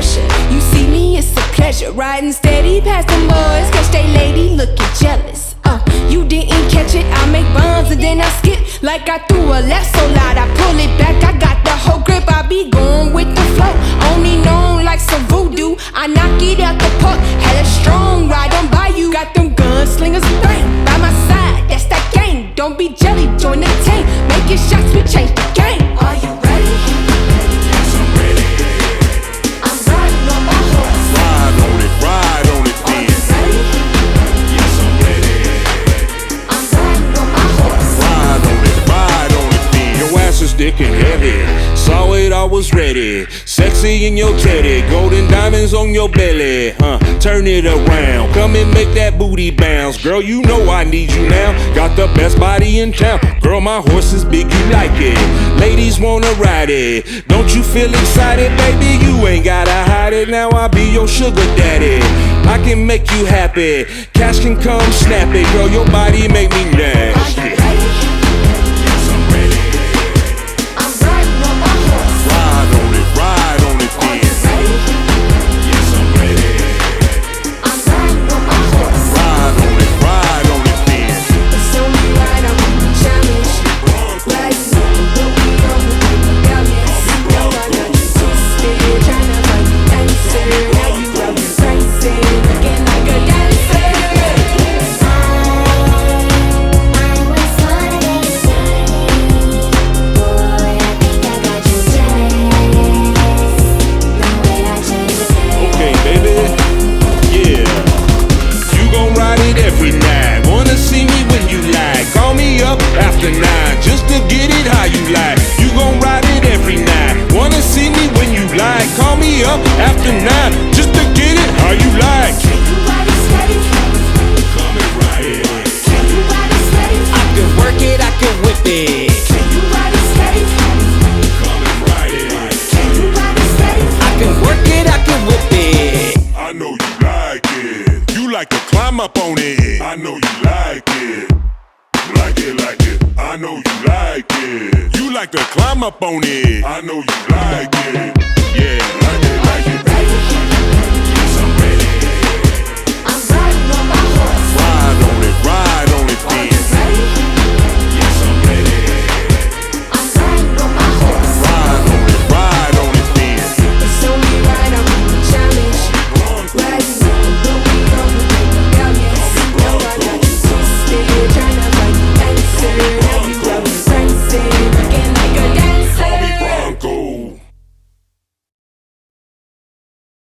pressure. You see me, it's a pleasure. Riding steady past them boys, catch they lady looking jealous. You didn't catch it, I make bombs and then I skip like I threw a lasso lot. I pull it back, I got the whole grip. I be going with the flow, only known like some voodoo. I knock it out the park, hella strong, ride on by you. Got them gunslingers bang by my side, that's that gang. Don't be jelly, join the team, making shots, we change the game. Are you ready? Yes, I'm ready. I'm riding on my horse. Ride on it then. Are you ready? Yes, I'm ready. I'm riding on my horse. Ride on it then. Your ass is thick and heavy. Saw it, I was ready. Sexy in your teddy, golden diamonds on your belly. Turn it around, come and make that booty bounce. Girl, you know I need you now. Got the best body in town. Girl, my horse is big, you like it. Ladies wanna ride it. Don't you feel excited, baby? You ain't gotta hide it. Now I'll be your sugar daddy. I can make you happy. Cash can come snappy. Girl, your body make me nasty. Are you ready? Yes, I'm ready. I'm riding on my horse. Ride on it Are you then. ready? Yes, I'm ready. I'm riding on my horse. Ride on it then. It's only right, I'm challenged. Riding on the wheel, got me. Now I got you twisted, tryna find the answer. Now you out here prancing, looking like a dancer. Okay, baby, yeah. You gon' ride it every night. Wanna see me when you like. Call me up after 9 just to get it how you like. You gon' ride it every night. Wanna see me when you like. Call me up after 9 just to get it how you like. Can you ride it steady? Come and ride it. Can you ride it steady? I can work it, I can whip it. Can you ride it steady? Come and ride it. Can you ride it steady? I can work it, I can whip it. I know you like it. You like to climb up on it. I know you like it. Like it. I know you like it. You like to climb up on it. I know you like it.